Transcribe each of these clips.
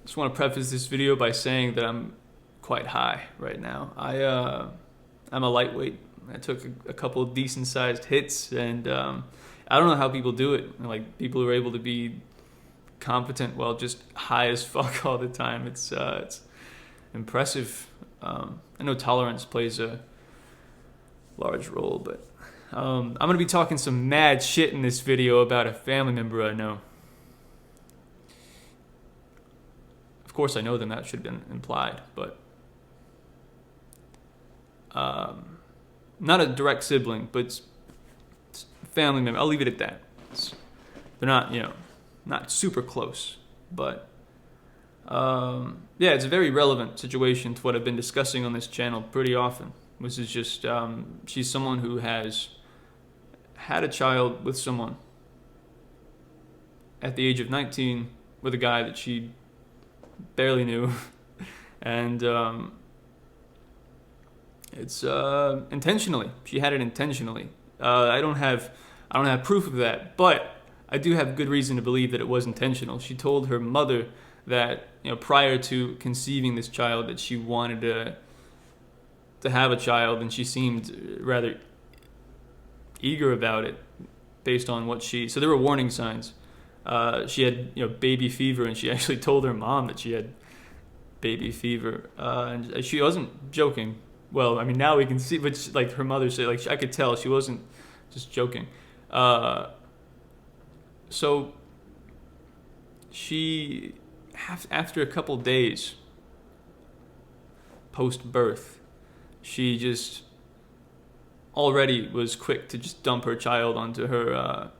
just want to preface this video by saying that I'm quite high right now. I'm a lightweight. I took a couple of decent sized hits, and I don't know how people do it. Like, people who are able to be competent while just high as fuck all the time. It's impressive. I know tolerance plays a large role, but I'm gonna be talking some mad shit in this video about a family member I know. Of course, I know them. That should have been implied, but not a direct sibling, but it's a family member. I'll leave it at that. They're not, not super close, but yeah, it's a very relevant situation to what I've been discussing on this channel pretty often. Which is just, she's someone who has had a child with someone at the age of 19 with a guy that she barely knew, and it's intentionally. She had it intentionally. I don't have proof of that, but I do have good reason to believe that it was intentional. She told her mother that prior to conceiving this child that she wanted to have a child, and she seemed rather eager about it based on what so there were warning signs. She had baby fever, and she actually told her mom that she had baby fever, and she wasn't joking. Well, I mean, now we can see, but like her mother said, like I could tell she wasn't just joking. So she, after a couple days post birth, she just already was quick to just dump her child onto her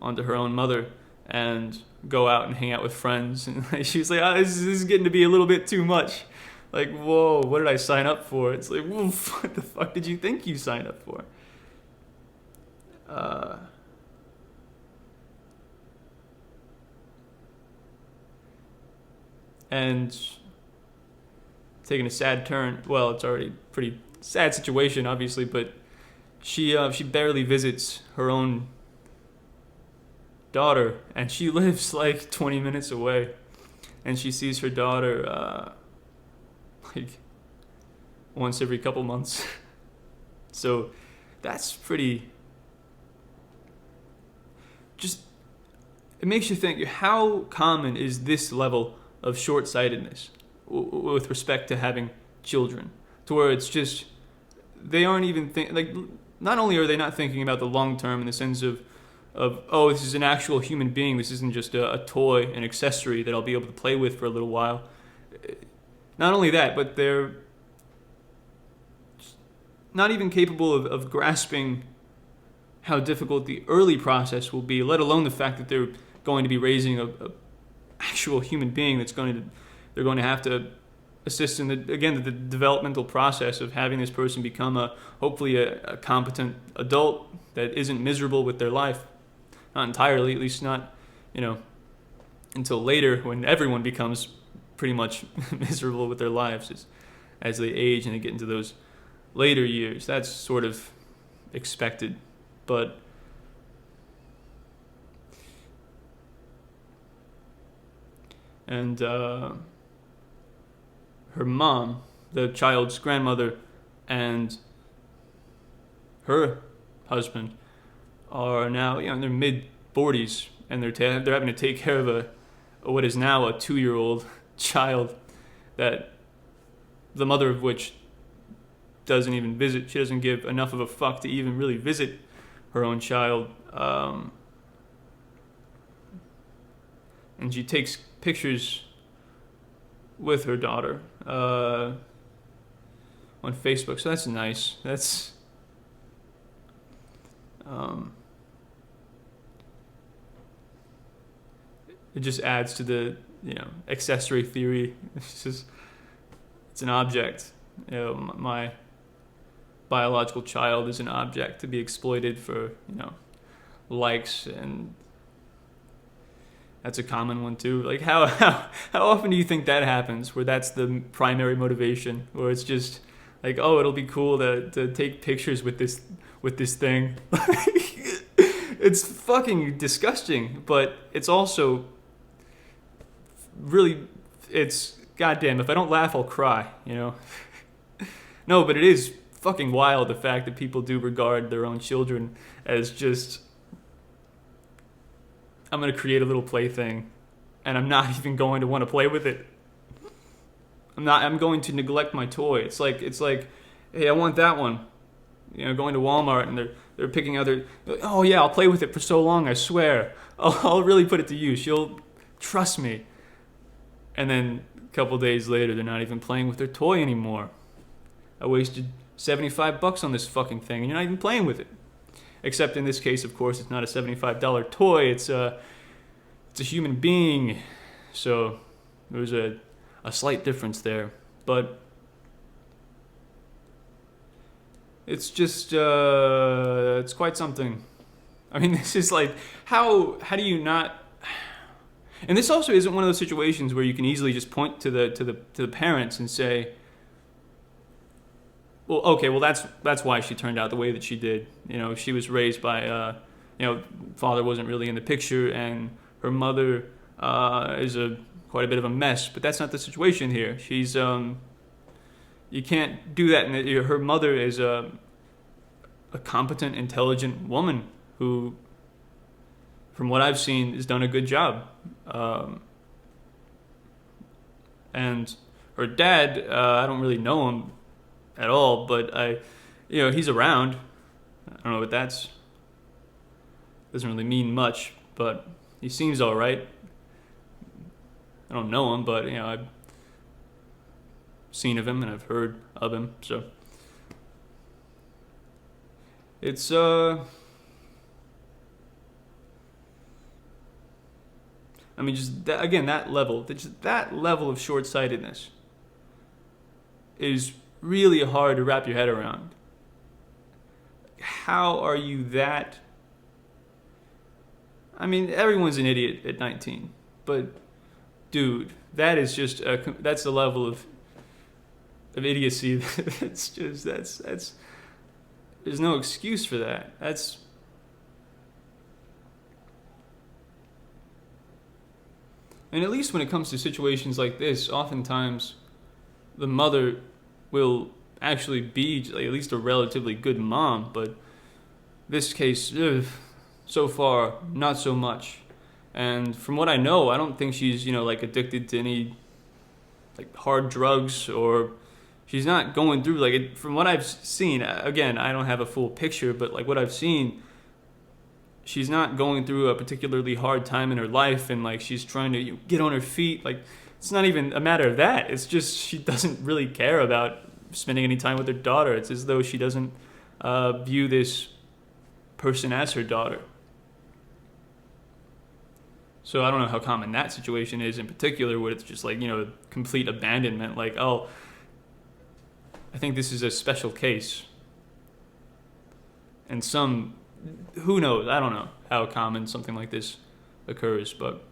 own mother and go out and hang out with friends. And she was like, this is getting to be a little bit too much. Like, whoa, what did I sign up for? It's like, whoa, what the fuck did you think you signed up for? And taking a sad turn. Well, it's already a pretty sad situation, obviously, but she barely visits her own daughter, and she lives like 20 minutes away, and she sees her daughter like once every couple months. So that's pretty. Just, it makes you think, how common is this level of short-sightedness with respect to having children, to where it's just they aren't even not only are they not thinking about the long term in the sense of oh, this is an actual human being, this isn't just a toy, an accessory that I'll be able to play with for a little while. Not only that, but they're not even capable of grasping how difficult the early process will be, let alone the fact that they're going to be raising a actual human being they're going to have to assist in the developmental process of having this person become hopefully a competent adult that isn't miserable with their life. Not entirely, at least not, until later, when everyone becomes pretty much miserable with their lives as they age and they get into those later years. That's sort of expected, but and her mom, the child's grandmother, and her husband are now in their mid-40s, and they're having to take care of what is now a 2-year-old child that the mother of which doesn't even visit. She doesn't give enough of a fuck to even really visit her own child, and she takes pictures with her daughter on Facebook, so that's nice. That's it just adds to the accessory theory. It's an object. My biological child is an object to be exploited for likes, and that's a common one too. Like how often do you think that happens, where that's the primary motivation, or it's just like, oh, it'll be cool to take pictures with this thing. It's fucking disgusting, but it's also really it's goddamn. If I don't laugh, I'll cry. You know. No, but it is fucking wild the fact that people do regard their own children as just, I'm gonna create a little plaything, and I'm not even going to want to play with it. I'm going to neglect my toy. It's like, hey, I want that one. You know, going to Walmart and they're picking out their, oh yeah, I'll play with it for so long, I swear. I'll really put it to use. You'll trust me. And then a couple days later, they're not even playing with their toy anymore. I wasted $75 on this fucking thing, and you're not even playing with it. Except in this case, of course, it's not a $75 toy. It's a human being. So there's a slight difference there, but it's just it's quite something. I mean, this is like, how do you not? And this also isn't one of those situations where you can easily just point to the parents and say, well, okay, well that's why she turned out the way that she did. You know, she was raised by father wasn't really in the picture, and her mother is quite a bit of a mess. But that's not the situation here. She's you can't do that. And her mother is a competent, intelligent woman who, from what I've seen, has done a good job. And her dad, I don't really know him at all, but he's around. I don't know what that's. Doesn't really mean much, but he seems all right. I don't know him, but I've seen of him and I've heard of him, so it's I mean, just that, again, that level of short-sightedness is really hard to wrap your head around. How are you that? I mean, everyone's an idiot at 19, but dude, that is just that's the level of idiocy. That's there's no excuse for that. And at least when it comes to situations like this, oftentimes the mother will actually be like, at least a relatively good mom, but this case, so far, not so much. And from what I know, I don't think she's, like addicted to any like hard drugs, or she's not going through like it. From what I've seen, again, I don't have a full picture, but like what I've seen, she's not going through a particularly hard time in her life, and like she's trying to get on her feet. Like, it's not even a matter of that. It's just she doesn't really care about spending any time with her daughter. It's as though she doesn't view this person as her daughter. So I don't know how common that situation is in particular, where it's just like, complete abandonment. Like, oh, I think this is a special case. And who knows? I don't know how common something like this occurs, but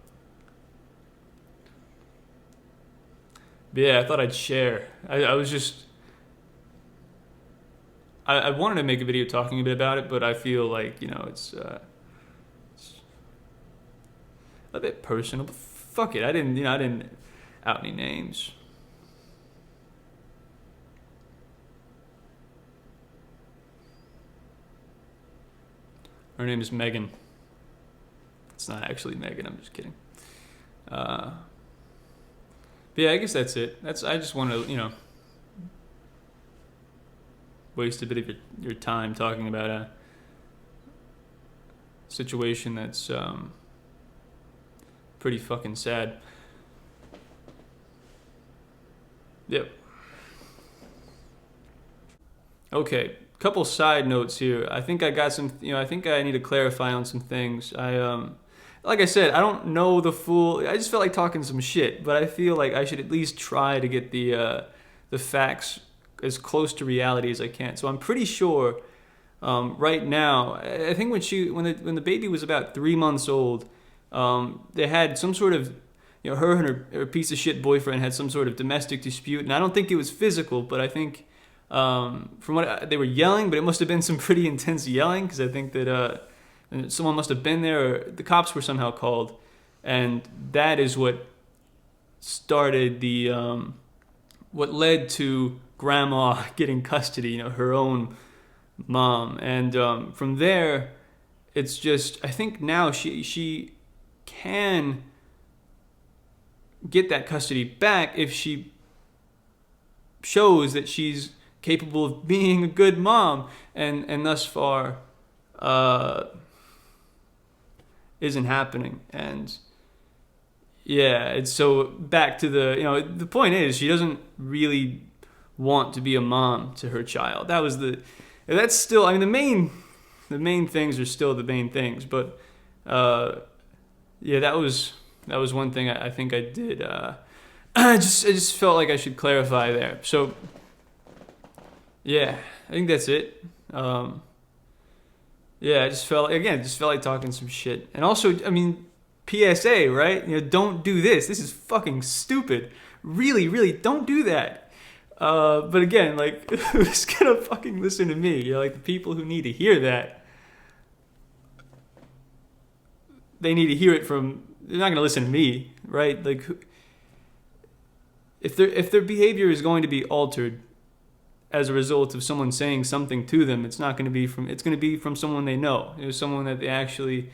yeah, I thought I'd share. I was just, I wanted to make a video talking a bit about it, but I feel like, it's a bit personal, but fuck it. I didn't out any names. Her name is Megan. It's not actually Megan. I'm just kidding. But yeah, I guess that's it. I just want to, waste a bit of your time talking about a situation that's pretty fucking sad. Yep. Okay. Couple side notes here. I think I got some, I think I need to clarify on some things. Like I said, I don't know the full, I just felt like talking some shit, but I feel like I should at least try to get the facts as close to reality as I can. So I'm pretty sure right now, I think when the baby was about 3 months old, they had some sort of, her and her piece of shit boyfriend had some sort of domestic dispute, and I don't think it was physical, but I think from what they were yelling, but it must have been some pretty intense yelling, because I think that someone must have been there, or the cops were somehow called, and that is what started the what led to grandma getting custody, her own mom. And from there, it's just, I think now she can get that custody back if she shows that she's capable of being a good mom, and thus far isn't happening. And yeah, it's so back to the point is she doesn't really want to be a mom to her child. That's still, I mean, the main things are still the main things, but yeah, that was one thing I think I did. I just felt like I should clarify there. So yeah, I think that's it. Yeah, I just felt like talking some shit. And also, I mean, PSA, right? Don't do this. This is fucking stupid. Really, really, don't do that. But again, like, who's gonna fucking listen to me? Like, the people who need to hear that, they need to hear it from. They're not gonna listen to me, right? Like, if their behavior is going to be altered as a result of someone saying something to them, it's not going to be from. It's going to be from someone they know. Someone that they actually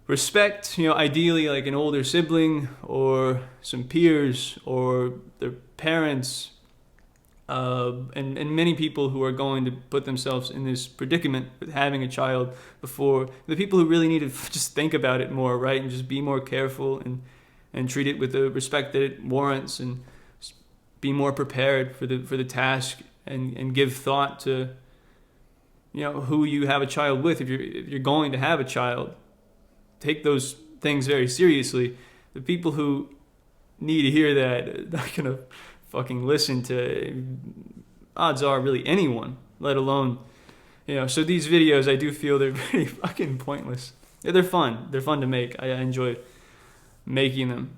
respect. Ideally like an older sibling or some peers or their parents. And many people who are going to put themselves in this predicament with having a child before, the people who really need to just think about it more, right, and just be more careful and treat it with the respect that it warrants, and be more prepared for the task, and give thought to who you have a child with. If you're going to have a child, take those things very seriously. The people who need to hear that are not gonna fucking listen to, odds are, really anyone, let alone, so these videos, I do feel they're very fucking pointless. Yeah, they're fun to make. I enjoy making them.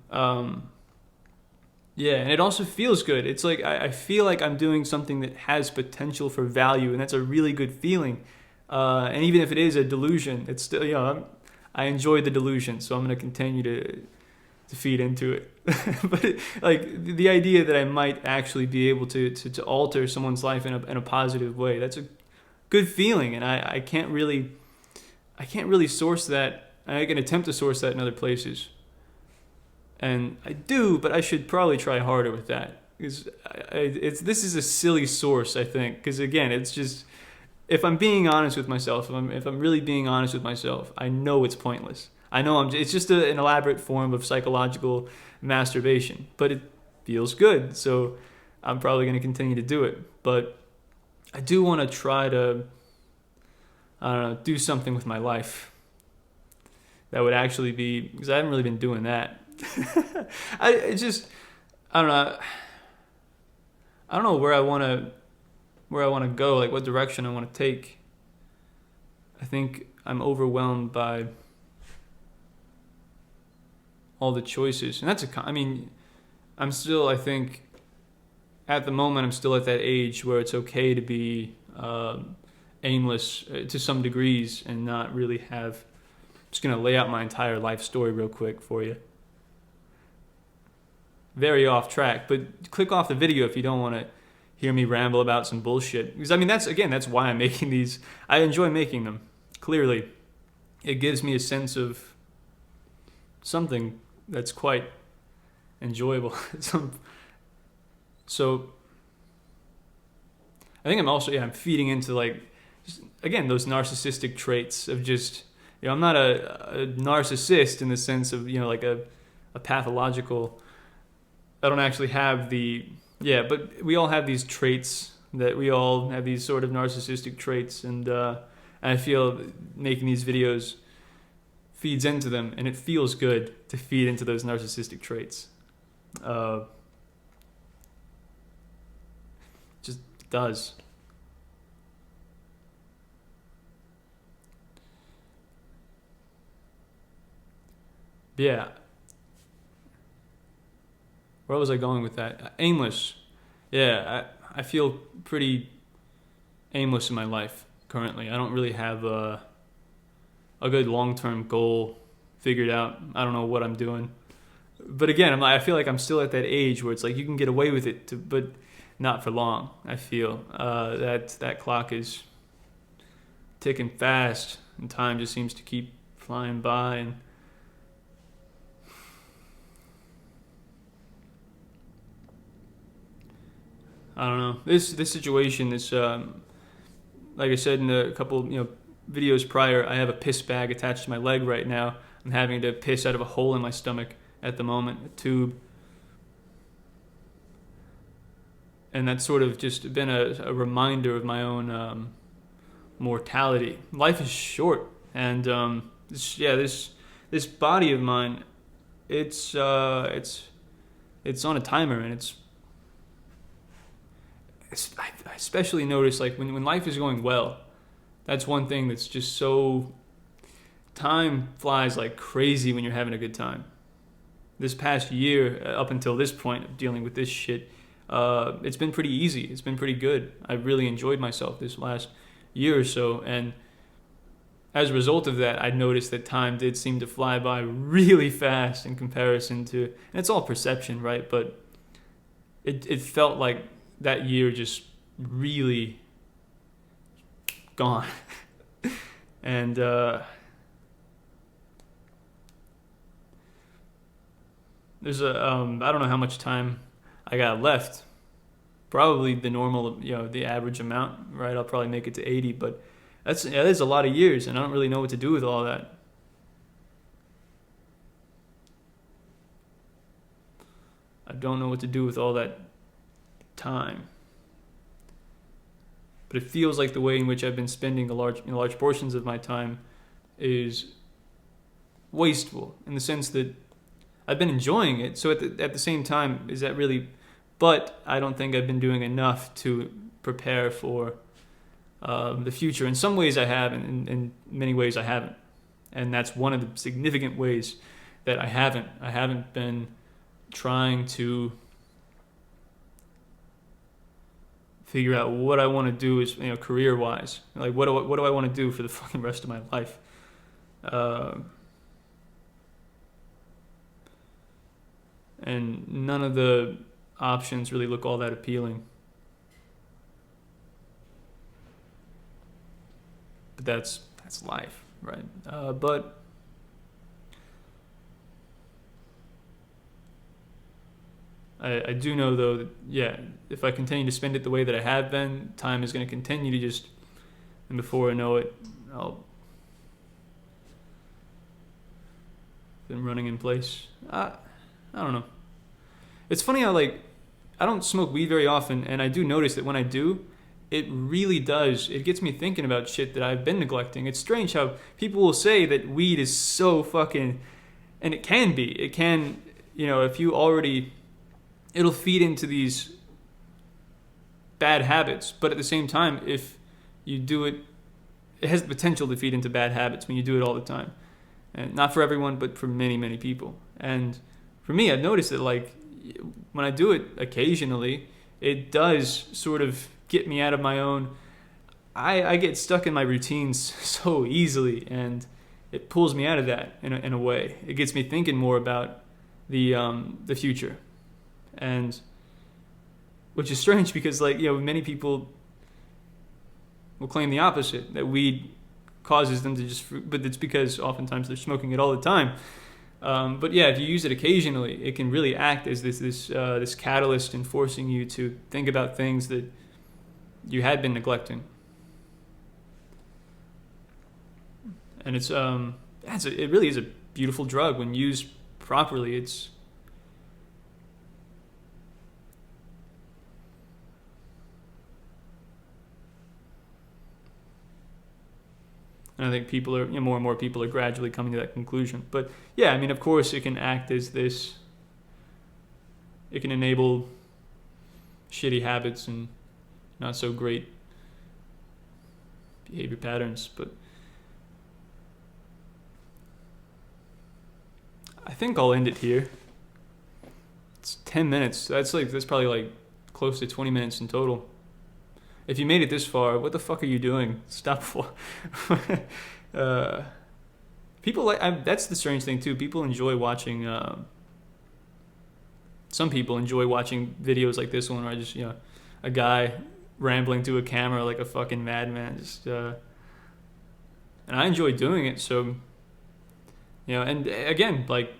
Yeah, and it also feels good. It's like I feel like I'm doing something that has potential for value, and that's a really good feeling. And even if it is a delusion, it's still, I enjoy the delusion, so I'm going to continue to feed into it. But like the idea that I might actually be able to alter someone's life in a positive way, that's a good feeling. And I can't really source that. I can attempt to source that in other places, and I do, but I should probably try harder with that, because this is a silly source, I think, because again, it's just, if I'm being honest with myself, if I'm really being honest with myself, I know it's pointless. I know it's just an elaborate form of psychological masturbation, but it feels good, so I'm probably going to continue to do it. But I do want to try to, I don't know, do something with my life that would actually be, because I haven't really been doing that. I don't know. I don't know where I want to go, like what direction I want to take. I think I'm overwhelmed by all the choices, and I'm still, I think, at the moment, I'm still at that age where it's okay to be aimless to some degrees and not really have. I'm just gonna lay out my entire life story real quick for you. Very off track, but click off the video if you don't want to hear me ramble about some bullshit. Because that's why I'm making these. I enjoy making them. Clearly, it gives me a sense of something that's quite enjoyable. So I think I'm also, I'm feeding into again, those narcissistic traits of just, I'm not a narcissist in the sense of, like a pathological, I don't actually have but we all have these traits, that we all have these sort of narcissistic traits, and I feel making these videos feeds into them, and it feels good to feed into those narcissistic traits. Just does. Yeah. Where was I going with that? Aimless. Yeah, I feel pretty aimless in my life currently. I don't really have a good long-term goal figured out. I don't know what I'm doing. But again, I feel like I'm still at that age where it's like you can get away with it, but not for long. I feel that clock is ticking fast, and time just seems to keep flying by. And I don't know, this situation, like I said in a couple videos prior, I have a piss bag attached to my leg right now. I'm having to piss out of a hole in my stomach at the moment, a tube. And that's sort of just been a reminder of my own mortality. Life is short, and this body of mine, it's on a timer, and I especially notice like when life is going well, that's one thing that's just so, time flies like crazy when you're having a good time. This past year, up until this point of dealing with this shit, it's been pretty easy. It's been pretty good. I really enjoyed myself this last year or so, and as a result of that, I noticed that time did seem to fly by really fast in comparison to, and it's all perception, right? But it felt like that year just really gone. And there's I don't know how much time I got left. Probably the normal, the average amount, right? I'll probably make it to 80, but that's a lot of years, and I don't really know what to do with all that. I don't know what to do with all that time. But it feels like the way in which I've been spending large portions of my time is wasteful, in the sense that I've been enjoying it. So at the same time, is that really? But I don't think I've been doing enough to prepare for the future. In some ways I have, and in many ways I haven't. And that's one of the significant ways that I haven't. I haven't been trying to figure out what I want to do is, career-wise. Like, what do I want to do for the fucking rest of my life? And none of the options really look all that appealing. But that's life, right? But I do know, though, that, if I continue to spend it the way that I have been, time is going to continue to just, and before I know it, I'll been running in place. I don't know. It's funny how, I don't smoke weed very often, and I do notice that when I do, it really does. It gets me thinking about shit that I've been neglecting. It's strange how people will say that weed is so fucking, and it can be. It can, if you already, it'll feed into these bad habits. But at the same time, if you do it, it has the potential to feed into bad habits when you do it all the time. And not for everyone, but for many, many people. And for me, I've noticed that, when I do it occasionally, it does sort of get me out of my own. I get stuck in my routines so easily, and it pulls me out of that in a way. It gets me thinking more about the future, and which is strange because many people will claim the opposite, that weed causes them to but it's because oftentimes they're smoking it all the time. But if you use it occasionally, it can really act as this catalyst in forcing you to think about things that you had been neglecting. And it really is a beautiful drug when used properly. And I think people are, more and more people are gradually coming to that conclusion. But of course, it can act as this. It can enable shitty habits and not so great behavior patterns. But I think I'll end it here. It's 10 minutes. That's probably close to 20 minutes in total. If you made it this far, what the fuck are you doing? Stop. People that's the strange thing too. People enjoy watching some people enjoy watching videos like this one, where I just, a guy rambling to a camera like a fucking madman. And I enjoy doing it. So, and again, like,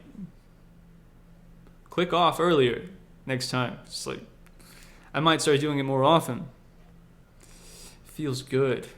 click off earlier next time. It's like, I might start doing it more often. Feels good.